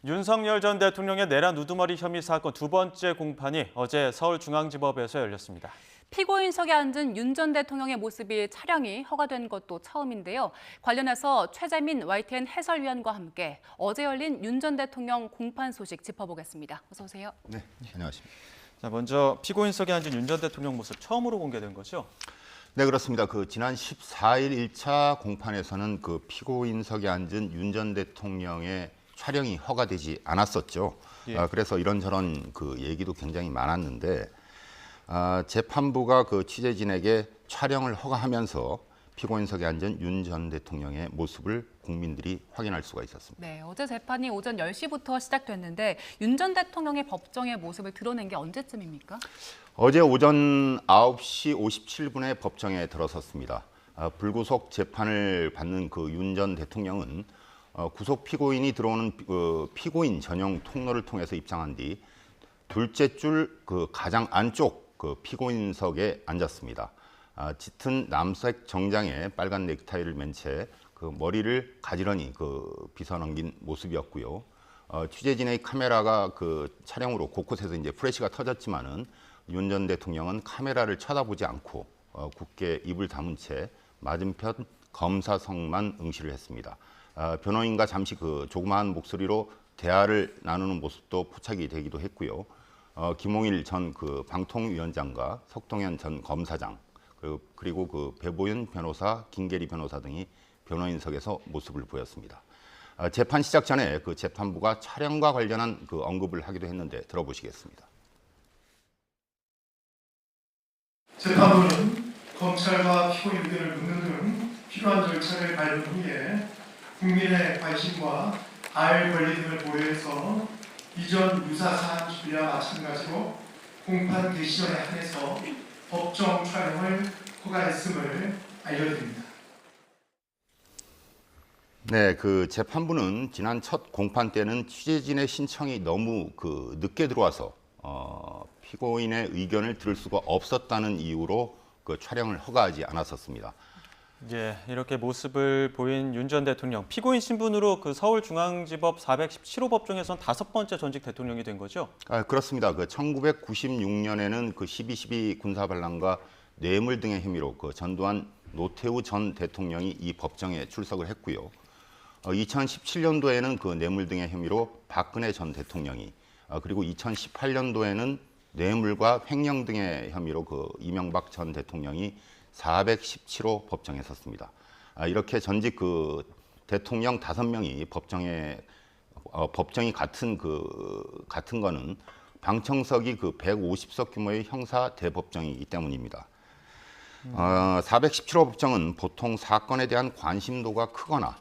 윤석열 전 대통령의 내란 우두머리 혐의 사건 두 번째 공판이 어제 서울중앙지법에서 열렸습니다. 피고인석에 앉은 윤 전 대통령의 모습이 촬영이 허가된 것도 처음인데요. 관련해서 최재민 YTN 해설위원과 함께 어제 열린 윤 전 대통령 공판 소식 짚어보겠습니다. 어서 오세요. 네, 안녕하십니까. 자, 먼저 피고인석에 앉은 윤 전 대통령 모습 처음으로 공개된 거죠? 네, 그렇습니다. 지난 14일 1차 공판에서는 피고인석에 앉은 윤 전 대통령의 촬영이 허가되지 않았었죠. 예. 그래서 이런저런 얘기도 굉장히 많았는데 재판부가 취재진에게 촬영을 허가하면서 피고인석에 앉은 윤 전 대통령의 모습을 국민들이 확인할 수가 있었습니다. 네, 어제 재판이 오전 10시부터 시작됐는데 윤 전 대통령의 법정의 모습을 드러낸 게 언제쯤입니까? 어제 오전 9시 57분에 법정에 들어섰습니다. 불구속 재판을 받는 윤 전 대통령은 구속 피고인이 들어오는 피고인 전용 통로를 통해서 입장한 뒤 둘째 줄 가장 안쪽 피고인석에 앉았습니다. 짙은 남색 정장에 빨간 넥타이를 맨 채 머리를 가지런히 빗어넘긴 모습이었고요. 취재진의 카메라가 촬영으로 곳곳에서 이제 프레시가 터졌지만은 윤 전 대통령은 카메라를 쳐다보지 않고 굳게 입을 다문 채 맞은편 검사석만 응시를 했습니다. 변호인과 잠시 조그마한 목소리로 대화를 나누는 모습도 포착이 되기도 했고요. 김홍일 전 방통위원장과 석동현 전 검사장 그리고 배보윤 변호사, 김계리 변호사 등이 변호인석에서 모습을 보였습니다. 재판 시작 전에 재판부가 촬영과 관련한 언급을 하기도 했는데 들어보시겠습니다. 재판부는 검찰과 피고인 의견을 묻는 등 필요한 절차를 밟은 후에 국민의 관심과 알 권리 등을 고려해서 이전 유사 사안 준비와 마찬가지로 공판 개시 전에 한해서 법정 촬영을 허가했음을 알려드립니다. 네, 재판부는 지난 첫 공판 때는 취재진의 신청이 너무 늦게 들어와서 피고인의 의견을 들을 수가 없었다는 이유로 촬영을 허가하지 않았었습니다. 예, 이렇게 모습을 보인 윤 전 대통령, 피고인 신분으로 서울중앙지법 417호 법정에선 5번째 전직 대통령이 된 거죠? 그렇습니다. 1996년에는 12.12 군사반란과 뇌물 등의 혐의로 전두환 노태우 전 대통령이 이 법정에 출석을 했고요. 2017년도에는 뇌물 등의 혐의로 박근혜 전 대통령이, 그리고 2018년도에는 뇌물과 횡령 등의 혐의로 이명박 전 대통령이 417호 법정에 섰습니다. 이렇게 전직 대통령 5명이 법정이 같은 거는 방청석이 150석 규모의 형사 대법정이기 때문입니다. 417호 법정은 보통 사건에 대한 관심도가 크거나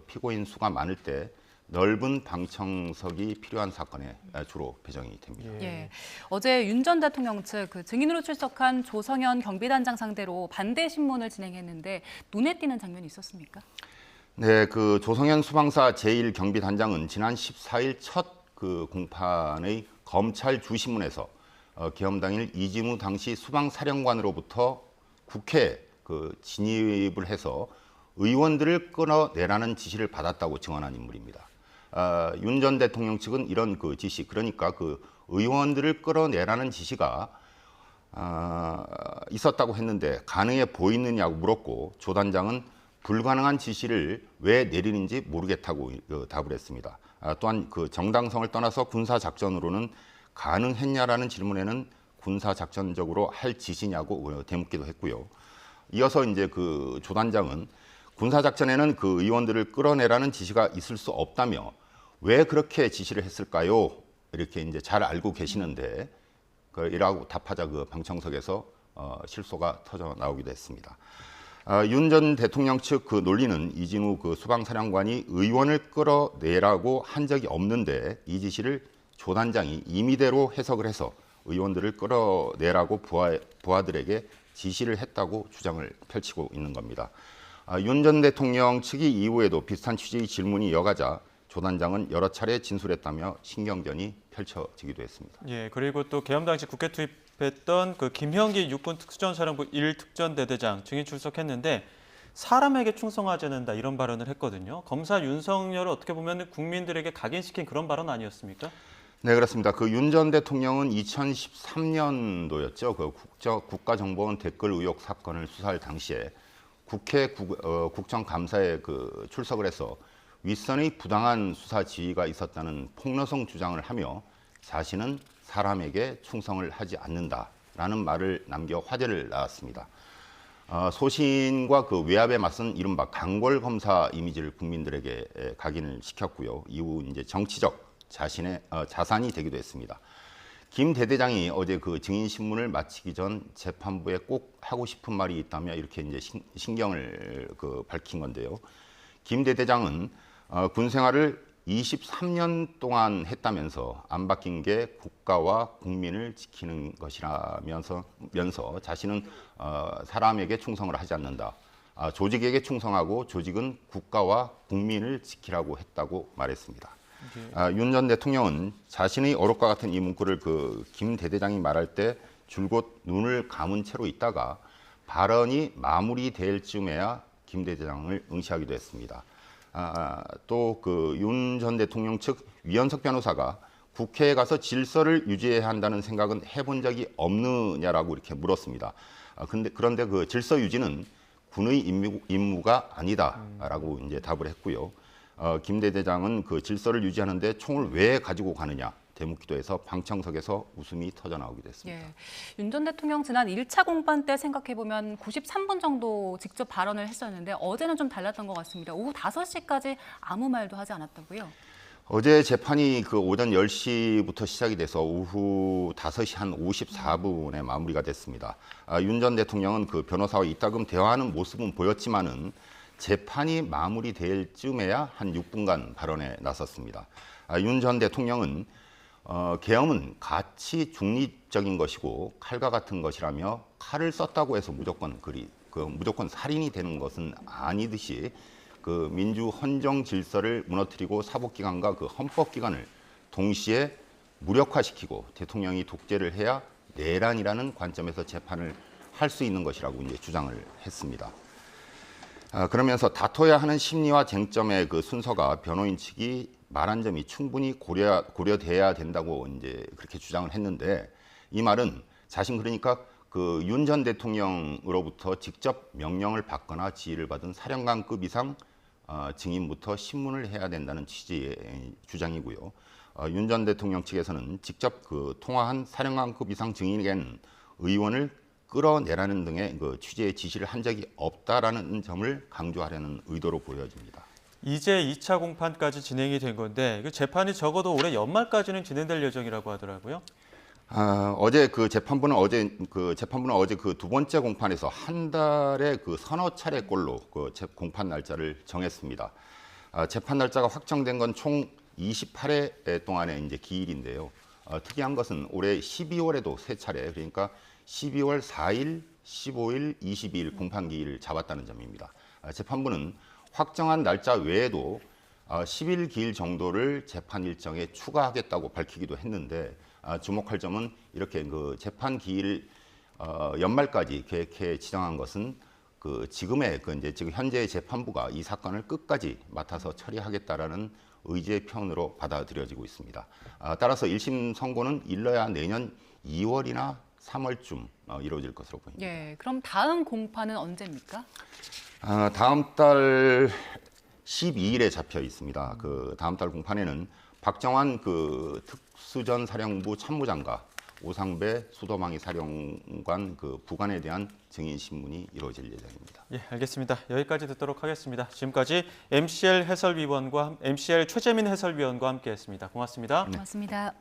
피고인 수가 많을 때 넓은 방청석이 필요한 사건에 주로 배정이 됩니다. 예. 어제 윤 전 대통령 측 증인으로 출석한 조성현 경비단장 상대로 반대 신문을 진행했는데 눈에 띄는 장면이 있었습니까? 네, 조성현 수방사 제1경비단장은 지난 14일 첫 공판의 검찰 주신문에서 계엄 당일 이진우 당시 수방사령관으로부터 국회에 진입을 해서 의원들을 끌어내라는 지시를 받았다고 증언한 인물입니다. 윤 전 대통령 측은 이런 지시, 그러니까 의원들을 끌어내라는 지시가 있었다고 했는데 가능해 보이느냐고 물었고 조 단장은 불가능한 지시를 왜 내리는지 모르겠다고 답을 했습니다. 또한 정당성을 떠나서 군사작전으로는 가능했냐라는 질문에는 군사작전적으로 할 지시냐고 되묻기도 했고요. 이어서 이제 조 단장은 군사작전에는 의원들을 끌어내라는 지시가 있을 수 없다며 왜 그렇게 지시를 했을까요? 이렇게 이제 잘 알고 계시는데 이라고 답하자 방청석에서 실소가 터져 나오기도 했습니다. 윤 전 대통령 측 논리는 이진우 수방사령관이 의원을 끌어내라고 한 적이 없는데 이 지시를 조 단장이 임의대로 해석을 해서 의원들을 끌어내라고 부하들에게 지시를 했다고 주장을 펼치고 있는 겁니다. 윤 전 대통령 측이 이후에도 비슷한 취지의 질문이 이어가자 조 단장은 여러 차례 진술했다며 신경전이 펼쳐지기도 했습니다. 예, 그리고 또 계엄 당시 국회 투입했던 김형기 육군 특수전사령부 1특전대대장 증인 출석했는데 사람에게 충성하지 않는다 이런 발언을 했거든요. 검사 윤석열을 어떻게 보면 국민들에게 각인시킨 그런 발언 아니었습니까? 네, 그렇습니다. 그 윤 전 대통령은 2013년도였죠. 그 국가정보원 댓글 의혹 사건을 수사할 당시에 국회 국정감사에 그 출석을 해서 윗선의 부당한 수사 지휘가 있었다는 폭로성 주장을 하며 자신은 사람에게 충성을 하지 않는다라는 말을 남겨 화제를 낳았습니다. 소신과 그 외압에 맞선 이른바 강골 검사 이미지를 국민들에게 각인을 시켰고요. 이후 이제 정치적 자신의 자산이 되기도 했습니다. 김 대대장이 어제 그 증인 신문을 마치기 전 재판부에 꼭 하고 싶은 말이 있다며 이렇게 이제 신경을 밝힌 건데요. 김 대대장은 군 생활을 23년 동안 했다면서 안 바뀐 게 국가와 국민을 지키는 것이라면서 자신은 사람에게 충성을 하지 않는다. 조직에게 충성하고 조직은 국가와 국민을 지키라고 했다고 말했습니다. 윤 전 대통령은 자신의 어록과 같은 이 문구를 그 김 대대장이 말할 때 줄곧 눈을 감은 채로 있다가 발언이 마무리될 즈음에야 김 대대장을 응시하기도 했습니다. 또 그 윤 전 대통령 측 위헌석 변호사가 국회에 가서 질서를 유지해야 한다는 생각은 해본 적이 없느냐라고 이렇게 물었습니다. 그런데 그 질서 유지는 군의 임무가 아니다라고 이제 답을 했고요. 김 대대장은 그 질서를 유지하는데 총을 왜 가지고 가느냐 되묻기도 해서 방청석에서 웃음이 터져 나오기도 했습니다. 예. 윤 전 대통령 지난 1차 공판 때 생각해보면 93분 정도 직접 발언을 했었는데 어제는 좀 달랐던 것 같습니다. 오후 5시까지 아무 말도 하지 않았다고요? 어제 재판이 그 오전 10시부터 시작이 돼서 오후 5시 한 54분에 마무리가 됐습니다. 윤 전 대통령은 그 변호사와 이따금 대화하는 모습은 보였지만은 재판이 마무리될 즈음에야 한 6분간 발언에 나섰습니다. 윤 전 대통령은 계엄은 가치 중립적인 것이고 칼과 같은 것이라며 칼을 썼다고 해서 무조건 살인이 되는 것은 아니듯이 그 민주 헌정 질서를 무너뜨리고 사법기관과 그 헌법기관을 동시에 무력화시키고 대통령이 독재를 해야 내란이라는 관점에서 재판을 할 수 있는 것이라고 이제 주장을 했습니다. 그러면서 다퉈야 하는 심리와 쟁점의 그 순서가 변호인 측이 말한 점이 충분히 고려돼야 된다고 이제 그렇게 주장을 했는데 이 말은 자신 그러니까 그 윤 전 대통령으로부터 직접 명령을 받거나 지휘를 받은 사령관급 이상 증인부터 신문을 해야 된다는 취지의 주장이고요. 윤 전 대통령 측에서는 직접 그 통화한 사령관급 이상 증인에게는 의원을 끌어내라는 등의 그 취재의 지시를 한 적이 없다라는 점을 강조하려는 의도로 보여집니다. 이제 2차 공판까지 진행이 된 건데 그 재판이 적어도 올해 연말까지는 진행될 예정이라고 하더라고요. 어제 그 재판부는 어제 그 두 번째 공판에서 한 달에 그 서너 차례꼴로 그 공판 날짜를 정했습니다. 재판 날짜가 확정된 건 총 28회 동안의 이제 기일인데요. 특이한 것은 올해 12월에도 세 차례, 그러니까 12월 4일, 15일, 22일 공판 기일을 잡았다는 점입니다. 재판부는 확정한 날짜 외에도 10일 기일 정도를 재판 일정에 추가하겠다고 밝히기도 했는데 주목할 점은 이렇게 그 재판 기일 연말까지 계획해 지정한 것은 그 지금의 지금 현재의 재판부가 이 사건을 끝까지 맡아서 처리하겠다라는 의지의 표현으로 받아들여지고 있습니다. 따라서 1심 선고는 일러야 내년 2월이나 3월쯤 이루어질 것으로 보입니다. 예, 그럼 다음 공판은 언제입니까? 다음 달 12일에 잡혀 있습니다. 그 다음 달 공판에는 박정환 그 특수전 사령부 참모장과 오상배 수도방위 사령관 그 부관에 대한 증인 신문이 이루어질 예정입니다. 예, 알겠습니다. 여기까지 듣도록 하겠습니다. 지금까지 MCL 최재민 해설위원과 함께했습니다. 고맙습니다. 고맙습니다.